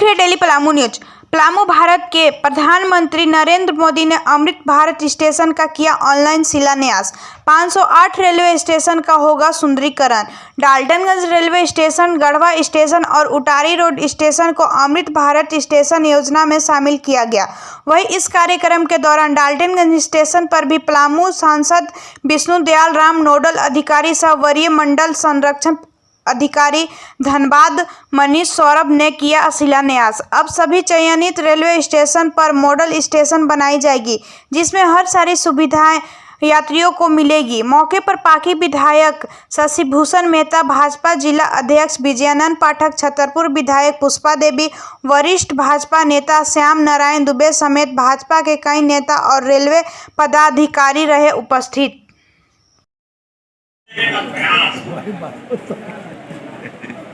देख रहे daily Palamu news. Palamu Bharat के प्रधानमंत्री नरेंद्र मोदी ने अमृत भारत स्टेशन का किया ऑनलाइन शिलान्यास। 508 रेलवे स्टेशन का होगा सुंदरीकरण। Daltonganj railway station, Garhwa station और उटारी रोड स्टेशन को अमृत भारत स्टेशन योजना में शामिल किया गया। वहीं इस कार्यक्रम के दौरान डाल्टनगंज स्टेशन पर भी पलामू सांसद विष्णुदयाल राम, नोडल अधिकारी सह वरीय मंडल संरक्षण अधिकारी धनबाद मनीष सौरभ ने किया शिलान्यास। अब सभी चयनित रेलवे स्टेशन पर मॉडल स्टेशन बनाई जाएगी, जिसमें हर सारी सुविधाएं यात्रियों को मिलेगी। मौके पर पाकी विधायक शशिभूषण मेहता, भाजपा जिला अध्यक्ष विजयानंद पाठक, छतरपुर विधायक पुष्पा देवी, वरिष्ठ भाजपा नेता श्याम नारायण दुबे समेत भाजपा के कई नेता और रेलवे पदाधिकारी रहे उपस्थित।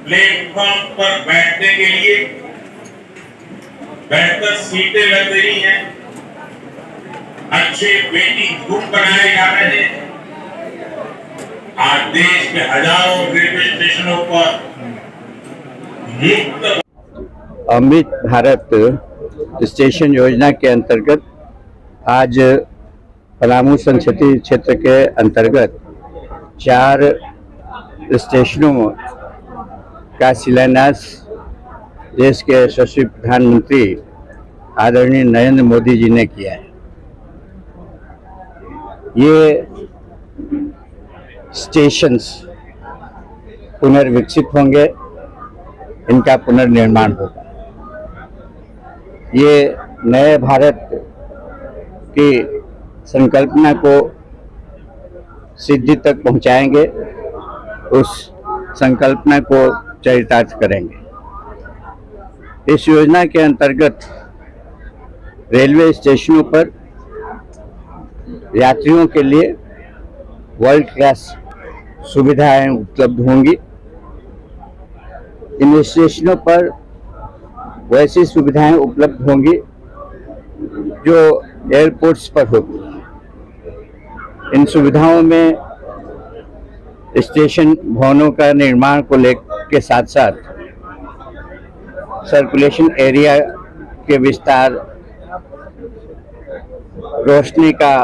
प्लेटफॉर्म पर बैठने के लिए बेहतर सीटें लग रही हैं, अच्छे वेटिंग रूम बनाए जा रहे हैं। आज देश के हजारों रेलवे स्टेशनों पर मुफ्त अमृत भारत स्टेशन योजना के अंतर्गत आज पलामू संसदीय क्षेत्र के अंतर्गत 4 स्टेशनों का शिलान्यास देश के यशस्वी प्रधानमंत्री आदरणीय नरेंद्र मोदी जी ने किया है। ये स्टेशंस पुनर्विकसित होंगे, इनका पुनर्निर्माण होगा। ये नए भारत की संकल्पना को सिद्धि तक पहुंचाएंगे, उस संकल्पना को चरितार्थ करेंगे। इस योजना के अंतर्गत रेलवे स्टेशनों पर यात्रियों के लिए वर्ल्ड क्लास सुविधाएं उपलब्ध होंगी। इन स्टेशनों पर वैसी सुविधाएं उपलब्ध होंगी जो एयरपोर्ट्स पर होती। इन सुविधाओं में स्टेशन भवनों का निर्माण को के साथ साथ सर्कुलेशन एरिया के विस्तार, रोशनी का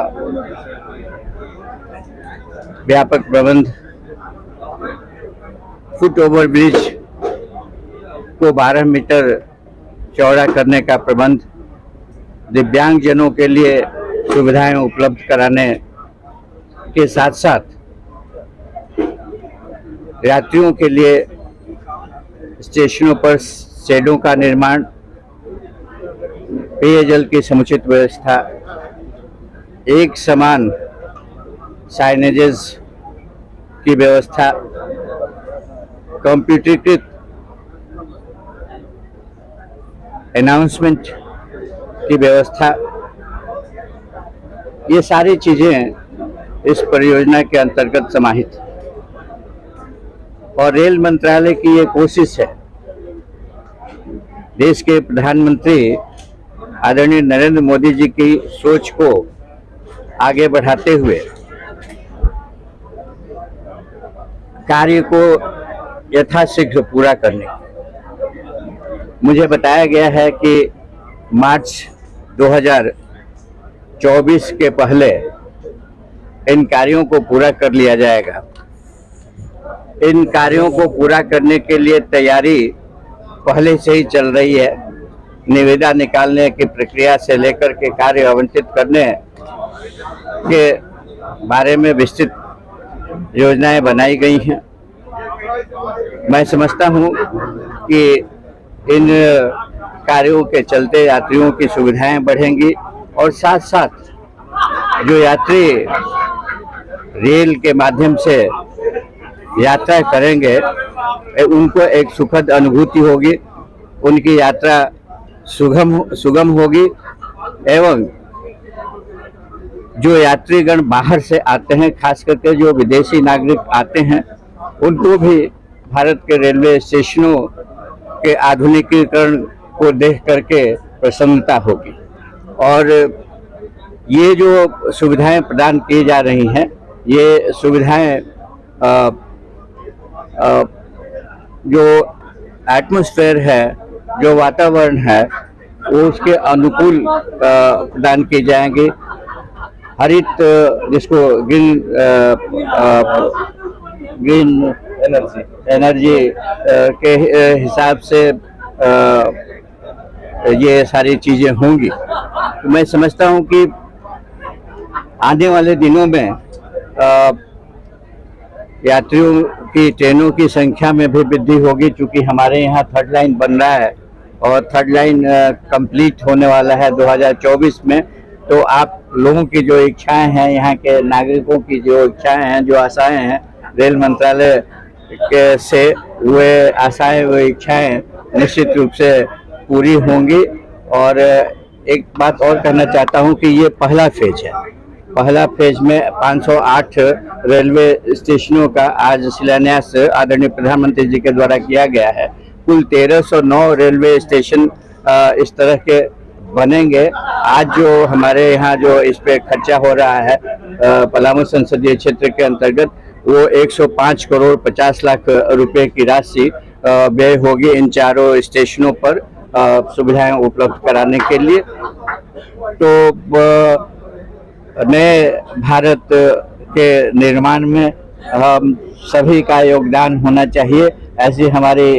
व्यापक प्रबंध, फुट ओवर ब्रिज को 12 मीटर चौड़ा करने का प्रबंध, दिव्यांगजनों के लिए सुविधाएं उपलब्ध कराने के साथ साथ यात्रियों के लिए स्टेशनों पर शेडों का निर्माण, पेयजल की समुचित व्यवस्था, एक समान साइनेजेस की व्यवस्था, कंप्यूटरीकृत अनाउंसमेंट की व्यवस्था, ये सारी चीज़ें इस परियोजना के अंतर्गत समाहित। और रेल मंत्रालय की ये कोशिश है, देश के प्रधानमंत्री आदरणीय नरेंद्र मोदी जी की सोच को आगे बढ़ाते हुए कार्य को यथाशीघ्र पूरा करने। मुझे बताया गया है कि मार्च 2024 के पहले इन कार्यों को पूरा कर लिया जाएगा। इन कार्यों को पूरा करने के लिए तैयारी पहले से ही चल रही है। निविदा निकालने की प्रक्रिया से लेकर के कार्य आवंटित करने के बारे में विस्तृत योजनाएं बनाई गई हैं। मैं समझता हूं कि इन कार्यों के चलते यात्रियों की सुविधाएं बढ़ेंगी और साथ साथ जो यात्री रेल के माध्यम से यात्रा करेंगे उनको एक सुखद अनुभूति होगी, उनकी यात्रा सुगम होगी एवं जो यात्रीगण बाहर से आते हैं, खास करके जो विदेशी नागरिक आते हैं, उनको भी भारत के रेलवे स्टेशनों के आधुनिकीकरण को देख करके प्रसन्नता होगी। और ये जो सुविधाएं प्रदान की जा रही हैं, ये सुविधाएं जो एटमॉस्फेयर है जो वातावरण है वो उसके अनुकूल प्रदान की जाएंगी। हरित जिसको ग्रीन एनर्जी के हिसाब से ये सारी चीजें होंगी। तो मैं समझता हूँ कि आने वाले दिनों में यात्रियों की ट्रेनों की संख्या में भी वृद्धि होगी, क्योंकि हमारे यहाँ थर्ड लाइन बन रहा है और थर्ड लाइन कंप्लीट होने वाला है 2024 में। तो आप लोगों की जो इच्छाएं हैं, यहाँ के नागरिकों की जो इच्छाएं हैं, जो आशाएं हैं, रेल मंत्रालय के से वे आशाएं, वे इच्छाएं निश्चित रूप से पूरी होंगी। और एक बात और कहना चाहता हूँ कि ये पहला फेज है। पहला फेज में 508 रेलवे स्टेशनों का आज शिलान्यास आदरणीय प्रधानमंत्री जी के द्वारा किया गया है। कुल 1309 रेलवे स्टेशन इस तरह के बनेंगे। आज जो हमारे यहाँ जो इस पे खर्चा हो रहा है पलामू संसदीय क्षेत्र के अंतर्गत, वो 105 करोड़ 50 लाख रुपए की राशि व्यय होगी इन चारों स्टेशनों पर सुविधाएं उपलब्ध कराने के लिए। तो नए भारत के निर्माण में हम सभी का योगदान होना चाहिए, ऐसी हमारी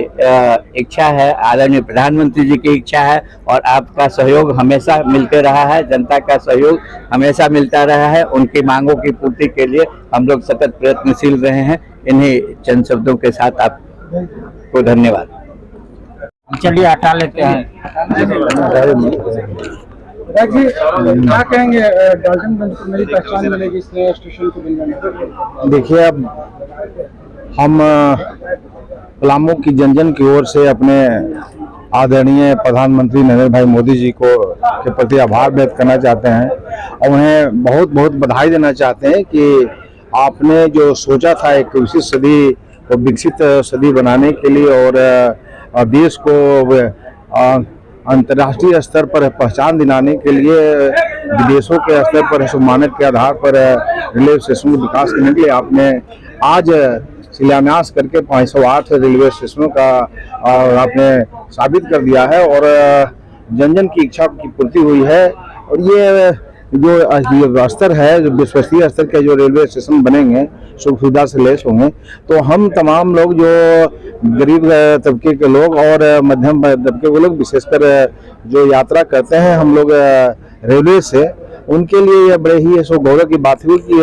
इच्छा है, आदरणीय प्रधानमंत्री जी की इच्छा है। और आपका सहयोग हमेशा मिलते रहा है, जनता का सहयोग हमेशा मिलता रहा है। उनकी मांगों की पूर्ति के लिए हम लोग सतत प्रयत्नशील रहे हैं। इन्हीं चंद शब्दों के साथ आपको धन्यवाद। चलिए हटा लेते हैं। क्या कहेंगे, डाल्टनगंज को मेरी पहचान मिलेगी इस नए स्टेशन को बन जाने? देखिए, अब हम पलामू की जन की ओर से अपने आदरणीय प्रधानमंत्री नरेंद्र भाई मोदी जी को के प्रति आभार व्यक्त करना चाहते हैं और उन्हें बहुत बहुत बधाई देना चाहते हैं कि आपने जो सोचा था एक विकसित सदी को विकसित सदी बनाने के लिए और देश को अंतर्राष्ट्रीय स्तर पर पहचान दिलाने के लिए विदेशों के स्तर पर मानक के आधार पर रेलवे स्टेशन को विकास करने के लिए आपने आज शिलान्यास करके 508 रेलवे स्टेशनों का आपने साबित कर दिया है और जन की इच्छा की पूर्ति हुई है। और ये जो स्तर है, जो विश्वस्तरीय स्तर के जो रेलवे स्टेशन बनेंगे, सुख सुविधा से लैस होंगे, तो हम तमाम लोग जो गरीब तबके के लोग और मध्यम तबके के लोग, विशेषकर जो यात्रा करते हैं हम लोग रेलवे से, उनके लिए यह बड़े ही सो गौरव की बात हुई कि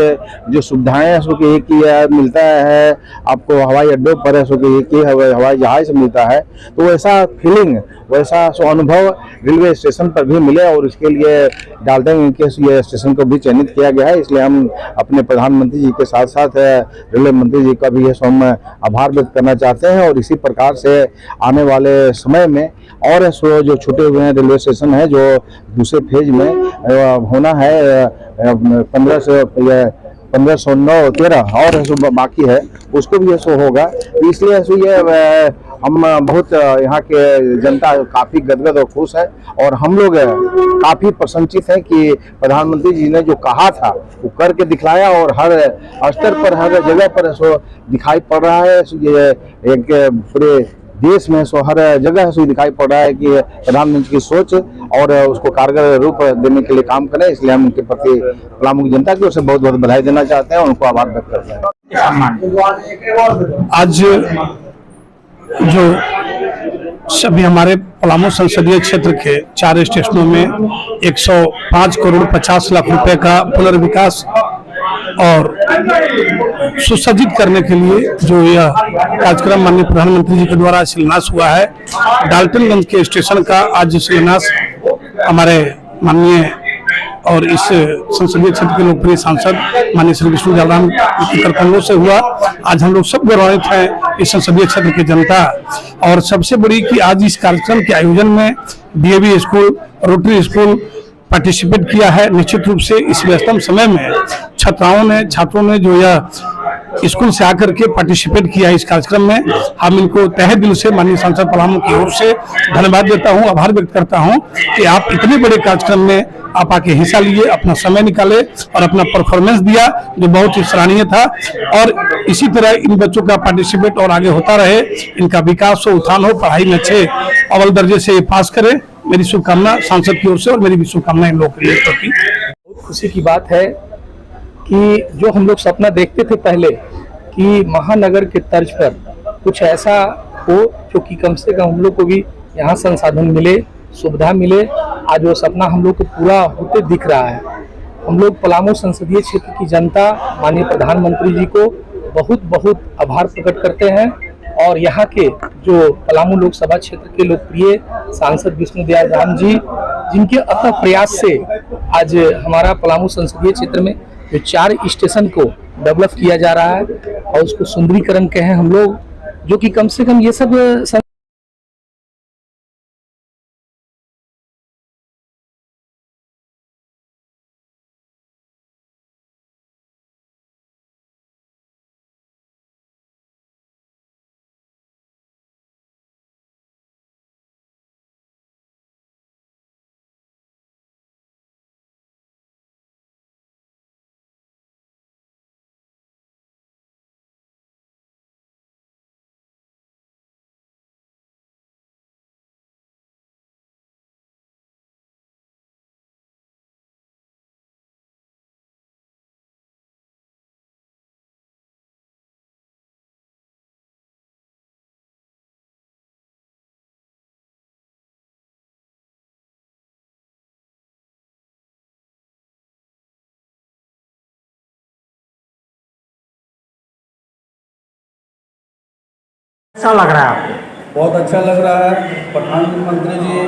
जो सुविधाएं सो कि एक ही मिलता है आपको हवाई अड्डों पर, सो कि एक ही हवाई जहाज से मिलता है। तो वैसा फीलिंग, वैसा सो अनुभव रेलवे स्टेशन पर भी मिले और इसके लिए डाल्टनगंज के ये स्टेशन को भी चयनित किया गया है। इसलिए हम अपने प्रधानमंत्री जी के साथ साथ रेलवे मंत्री जी का भी ये हम आभार व्यक्त करना चाहते हैं। और इसी प्रकार से आने वाले समय में और जो छूटे हुए हैं रेलवे स्टेशन है, जो दूसरे फेज में होना है 1509-13 और बाकी है, उसको भी ऐसा होगा। इसलिए ये हम बहुत यहाँ के जनता काफ़ी गदगद और खुश है और हम लोग काफ़ी प्रसन्नचित हैं कि प्रधानमंत्री जी ने जो कहा था वो करके दिखलाया और हर स्तर पर, हर जगह पर सो दिखाई पड़ रहा है। ये एक पूरे देश में सो हर जगह से दिखाई पड़ रहा है कि प्रधानमंत्री की सोच और उसको कारगर रूप देने के लिए काम करें। इसलिए हम उनके प्रति पलामू की जनता की ओर से बहुत बहुत बधाई देना चाहते हैं, उनको आभार व्यक्त करते हैं। आज जो सभी हमारे पलामू संसदीय क्षेत्र के 4 स्टेशनों में 105 करोड़ 50 लाख रुपए का पुनर्विकास और सुसज्जित करने के लिए जो यह कार्यक्रम माननीय प्रधानमंत्री जी के द्वारा शिलान्यास हुआ है, डाल्टनगंज के स्टेशन का आज शिलान्यास हमारे माननीय और इस संसदीय क्षेत्र के लोकप्रिय सांसद माननीय श्री विष्णु जालराम के करतंगों से हुआ। आज हम लोग सब गौरवान्वित हैं इस संसदीय क्षेत्र की जनता। और सबसे बड़ी कि आज इस कार्यक्रम के आयोजन में DAV school, rotary school participate किया है। निश्चित रूप से इस व्यस्तम समय में छात्रों ने जो यह स्कूल से आकर के पार्टिसिपेट किया है इस कार्यक्रम में, हम इनको तहे दिल से माननीय सांसद पलामू की ओर से धन्यवाद देता हूं, आभार व्यक्त करता हूं कि आप इतने बड़े कार्यक्रम में आप आके हिस्सा लिए, अपना समय निकाले और अपना परफॉर्मेंस दिया जो बहुत ही सराहनीय था। और इसी तरह इन बच्चों का पार्टिसिपेट और आगे होता रहे, इनका विकास हो, उत्थान हो, पढ़ाई में अच्छे अव्वल दर्जे से पास करे। मेरी शुभकामना सांसद की ओर से और मेरी भी शुभकामना इन लोगों के लिए प्रति। बहुत खुशी की बात है कि जो हम लोग सपना देखते थे पहले कि महानगर के तर्ज पर कुछ ऐसा हो जो कि कम से कम हम लोग को भी यहाँ संसाधन मिले, सुविधा मिले, आज वो सपना हम लोग को पूरा होते दिख रहा है। हम लोग पलामू संसदीय क्षेत्र की जनता माननीय प्रधानमंत्री जी को बहुत बहुत आभार प्रकट करते हैं और यहाँ के जो पलामू लोकसभा क्षेत्र के लोकप्रिय सांसद विष्णुदयाल राम जी, जिनके अथक प्रयास से आज हमारा पलामू संसदीय क्षेत्र में जो 4 स्टेशन को डेवलप किया जा रहा है और उसको सुंदरीकरण कहें हम लोग, जो कि कम से कम ये सब कैसा लग रहा है आपको? बहुत अच्छा लग रहा है। प्रधानमंत्री जी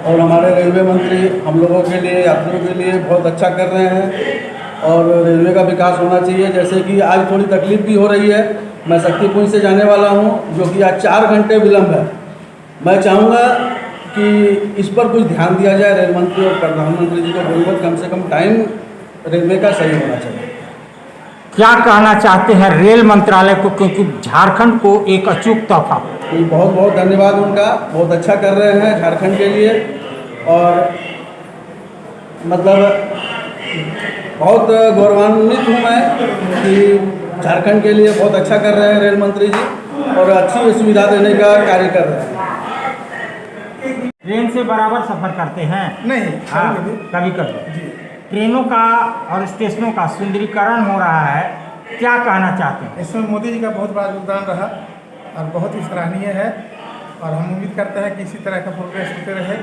और हमारे रेलवे मंत्री हम लोगों के लिए, यात्रियों के लिए बहुत अच्छा कर रहे हैं और रेलवे का विकास होना चाहिए। जैसे कि आज थोड़ी तकलीफ भी हो रही है। मैं शक्तिपुंज से जाने वाला हूं, जो कि आज 4 घंटे विलम्ब है। मैं चाहूँगा कि इस पर कुछ ध्यान दिया जाए। रेल मंत्री और प्रधानमंत्री जी को बोलकर कम से कम टाइम रेलवे का सही होना चाहिए। क्या कहना चाहते हैं रेल मंत्रालय को, क्योंकि झारखंड को एक अचूक तोहफा? बहुत बहुत धन्यवाद उनका, बहुत अच्छा कर रहे हैं झारखंड के लिए और मतलब बहुत गौरवान्वित हूँ मैं कि झारखंड के लिए बहुत अच्छा कर रहे हैं रेल मंत्री जी और अच्छी सुविधा देने का कार्य कर रहे हैं। ट्रेन से बराबर सफर करते हैं? नहीं, हाँ, कभी कभी ट्रेनों का और स्टेशनों का सुंदरीकरण हो रहा है, क्या कहना चाहते हैं? इसमें मोदी जी का बहुत बड़ा योगदान रहा और बहुत ही सराहनीय है और हम उम्मीद करते हैं कि इसी तरह का प्रोग्रेस होते रहे।